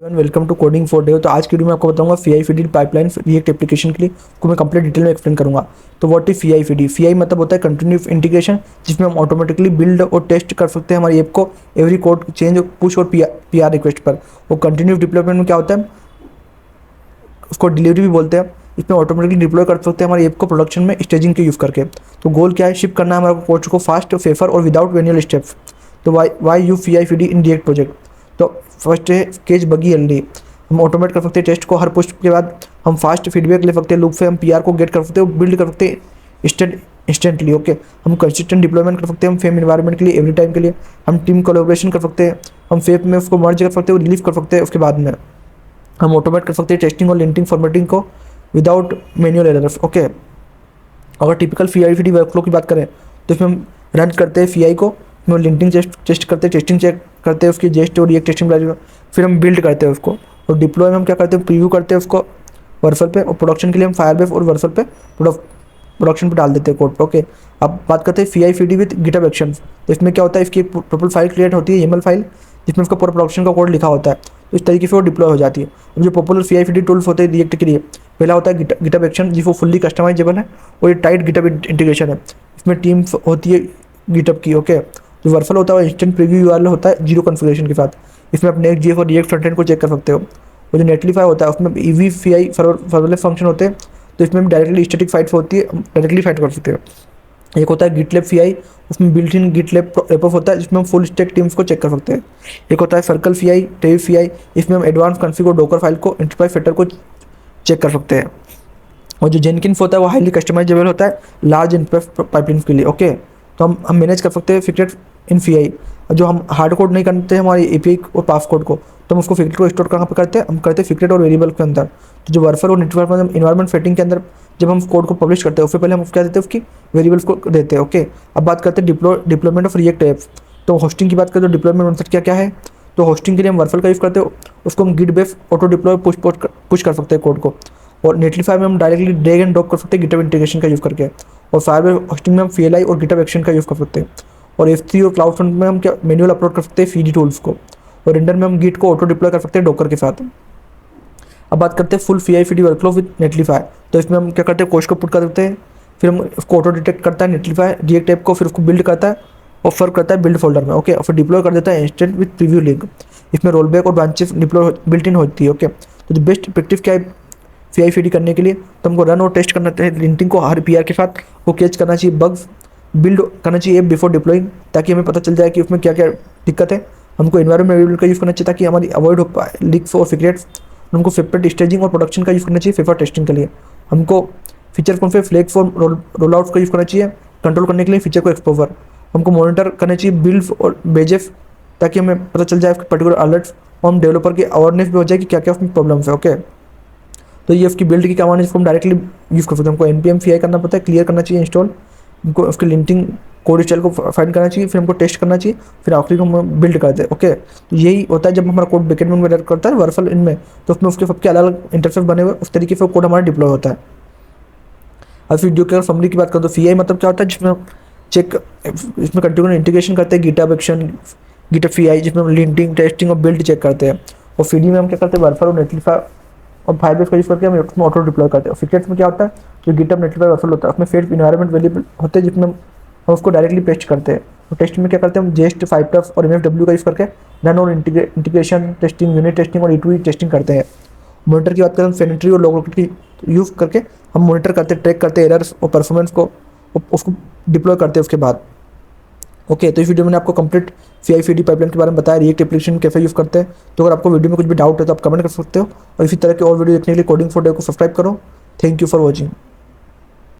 Welcome to coding for day. तो आज की वीडियो में आपको बताऊंगा CI/CD पाइपलाइन रिएक्ट एप्लीकेशन के लिए को मैं कंप्लीट डिटेल में एक्सप्लेन करूंगा। तो व्हाट इज CI/CD? CI मतलब होता है कंटिन्यूस इंटीग्रेशन, जिसमें हम ऑटोमेटिकली बिल्ड और टेस्ट कर सकते हैं हमारी ऐप को एवरी कोड चेंज पुश और PR रिक्वेस्ट पर। और कंटिन्यूस डिप्लॉयमेंट में क्या होता है, उसको डिलीवरी भी बोलते हैं। इसमें ऑटोमेटिकली डिप्लॉय कर सकते हैं हमारी ऐप को प्रोडक्शन में स्टेजिंग के यूज़ करके। तो गोल क्या है, शिप करना है हमारे कोड को फास्ट, फेफर और विदाउट मैनुअल स्टेप्स। तो why you CI/CD in React project? तो फर्स्ट है केज बगी हेल्दी। हम ऑटोमेट कर सकते हैं टेस्ट को, हर पुश के बाद हम फास्ट फीडबैक ले सकते हैं, लूप से हम PR को गेट कर सकते हैं, बिल्ड कर सकते हैं इंस्टेंटली। ओके, हम कंसिस्टेंट डिप्लॉयमेंट कर सकते हैं हम फेम इन्वायरमेंट के लिए एवरी टाइम के लिए। हम टीम कोलैबोरेशन कर सकते हैं, हम फेप में उसको मर्ज कर सकते हैं, रिलीव कर सकते हैं। उसके बाद में हम ऑटोमेट कर सकते हैं टेस्टिंग और लिंटिंग फॉर्मेटिंग को विदाउट मैनुअल एरर्स। ओके, अगर टिपिकल CI/CD वर्कफ्लो की बात करें तो इसमें हम रन करते हैं CI को, उसमें लिंटिंग टेस्ट करते हैं, टेस्टिंग चेक करते हैं उसकी जेस्ट और रिएक्ट टेस्टिंग, फिर हम बिल्ड करते हैं उसको। और डिप्लॉय में हम क्या करते हैं, प्रीव्यू करते हैं उसको वर्सल पे, और प्रोडक्शन के लिए हम फायरबेस और वर्सल पे प्रोडक्शन पे डाल देते हैं कोड पे। ओके, अब बात करते हैं CI/CD विद गिटहब एक्शन। तो इसमें क्या होता है, इसकी एक प्रॉपर फाइल क्रिएट होती है, YAML फाइल, जिसमें उसका पूरा प्रोडक्शन का कोड लिखा होता है। तो इस तरीके से वो डिप्लॉय हो जाती है। अब जो पॉपुलर CI/CD टूल्स होते हैं रिएक्ट के लिए, पहला होता है गिटहब एक्शन, जिस वो फुल्ली कस्टमाइजेबल है और ये टाइट गिटहब इंटीग्रेशन है। इसमें टीम होती है गिटहब की। ओके, जो वर्सल होता है वो इंस्टेंट प्रीव्यू URL होता है जीरो कॉन्फ़िगरेशन के साथ। इसमें आप Next.js और रिएक्ट फ्रंट एंड को चेक कर सकते हो। और जो नेटलीफाई होता है उसमें EVFI सर्वरलेस फंक्शन होते हैं, तो इसमें हम डायरेक्टली स्टैटिक फाइट होती है, डायरेक्टली फाइट कर सकते हैं। एक होता है गिटलैब CI, उसमें बिल्ट इन गिटलैब रेपो होता है, जिसमें हम फुल स्टैक टीम्स को चेक कर सकते हैं। एक होता है सर्कल CI, टेव CI, इसमें हम एडवांस कॉन्फ़िग और डॉकर फाइल को एंटरप्राइज फैक्टर को चेक कर सकते हैं। और जो जेनकिन्स होता है वो हाईली कस्टमाइजेबल होता है लार्ज एंटरप्राइज पाइपलाइन के लिए। ओके, तो हम मैनेज कर सकते हैं फिक्रेट इन CI। जो हम हार्ड कोड नहीं करते हैं हमारी API और पास कोड को, तो हम उसको फिक्रेट को स्टोर कहाँ पे करते हैं, हम करते हैं फिक्रेट और वेरिएबल के अंदर। तो जो वर्फर और नेटवर्क में इन्वायरमेंट सेटिंग के अंदर जब हम कोड को पब्लिश करते हैं उससे पहले हम क्या देते हैं, उसकी वेरिएबल्स को देते हैं। ओके, अब बात करते हैं डिप्लॉयमेंट ऑफ रिएक्ट ऐप्स। तो होस्टिंग की बात करें तो डिप्लॉयमेंट मेथड क्या क्या है। तो होस्टिंग के लिए हम वर्फल का यूज़ करते हो, उसको हम git base auto deploy push कर सकते हैं कोड को। और नेटलीफाई में हम डायरेक्टली ड्रैग एंड ड्रॉप कर सकते हैं गिटहब इंटीग्रेशन का यूज़ करके। और फायरबेस होस्टिंग में हम CLI और गिटहब एक्शन का यूज़ कर सकते हैं। और S3 और क्लाउड फ्रंट में हम क्या मैनुअल अपलोड कर सकते हैं CD टूल्स को। और रेंडर में हम गिट को ऑटो डिप्लॉय कर सकते हैं डॉकर के साथ। अब बात करते हैं फुल CI/CD वर्कफ्लो विद नेटलीफाई। तो इसमें हम क्या करते हैं, कोड को पुट कर देते हैं, फिर हम उसको ऑटो डिटेक्ट करता है नेटलीफाई रिएक्ट ऐप को, फिर उसको बिल्ड करता है और सर्व करता है बिल्ड फोल्डर में। ओके, और फिर डिप्लॉय कर देता है इंस्टेंट विद प्रीव्यू लिंक। इसमें रोल बैक और ब्रांचेस डिप्लॉय बिल्ट इन होती है। ओके, तो जो बेस्ट प्रैक्टिस क्या है CI/CD करने के लिए, तो हमको रन और टेस्ट करना चाहिए लिंटिंग को हर PR के साथ, वो कैच करना चाहिए, बग्स बिल्ड करना चाहिए बिफोर डिप्लॉइंग, ताकि हमें पता चल जाए कि उसमें क्या क्या दिक्कत है। हमको एनवायरमेंट वेरिएबल का यूज़ करना चाहिए ताकि हमारी अवॉइड हो पाए लीक्स और सीक्रेट्स। हमको सेपरेट स्टेजिंग और प्रोडक्शन का यूज़ करना चाहिए फेफर टेस्टिंग के लिए। हमको फीचर कौन से फ्लैग फॉर रोल आउट का यूज़ करना चाहिए कंट्रोल करने के लिए फीचर को एक्सपोजर। हमको मॉनिटर करना चाहिए बिल्ड और बेजेस, ताकि हमें पता चल जाए पर्टिकुलर अलर्ट्स, और हम डेवलपर की अवेयरनेस भी हो जाए कि क्या क्या उसमें प्रॉब्लम्स है। ओके, तो ये उसकी बिल्ड की कमांड है जिसको हम डायरेक्टली यूज़ कर सकते हैं। हमको npm CI करना पड़ता है, क्लियर करना चाहिए इंस्टॉल, हमको उसके लिंटिंग कोड स्टाइल को फाइंड करना चाहिए, फिर हमको टेस्ट करना चाहिए, फिर आखिरी को हम बिल्ड करते हैं। ओके, तो यही होता है जब हमारा कोड बैकएंड में रन करता है वर्सल इनमें, तो उसमें उसके सबके अलग अलग इंटरफेस बने हुए, उस तरीके से कोड हमारा डिप्लॉय होता है। अब वीडियो के समरी की बात करें तो CI मतलब क्या होता है, जिसमें चेक इसमें कंटिन्यूस इंटीग्रेशन करते हैं गिटहब एक्शन, गिटहब CI, जिसमें हम लिंटिंग टेस्टिंग और बिल्ड चेक करते हैं। और CD में हम क्या करते हैं, वर्फर और नेटलीफाई और फायरबेस का यूज़ करके हम उसमें ऑटो डिप्लॉय करते हैं। और सीक्रेट्स में क्या होता है, जो गिटहब नेटलीफाई वर्फल होता है उसमें फेड इन्वायरमेंट वेरिएबल होते हैं, जिसमें हम उसको डायरेक्टली पेस्ट करते हैं। तो टेस्ट में क्या करते हैं, हम जेस्ट 5 और MFW का यूज़ करके रन और इंटीग्रेशन टेस्टिंग, यूनिट टेस्टिंग और E2E टेस्टिंग करते हैं। मॉनिटर की बात करें, हम सेनेटरी और लॉग की यूज़ करके हम मॉनिटर करते हैं, ट्रैक करते हैं एरर्स और परफॉर्मेंस को, उसको डिप्लॉय करते हैं उसके बाद। ओके, तो इस वीडियो में मैंने आपको कंप्लीट CI/CD पाइपलाइन के बारे में बताया, रिएक्ट एप्लीकेशन कैसे यूज़ करते हैं। तो अगर आपको वीडियो में कुछ भी डाउट है तो आप कमेंट कर सकते हो, और इसी तरह के और वीडियो देखने के लिए कोडिंग फॉर डे को सब्सक्राइब करो। Thank you for watching.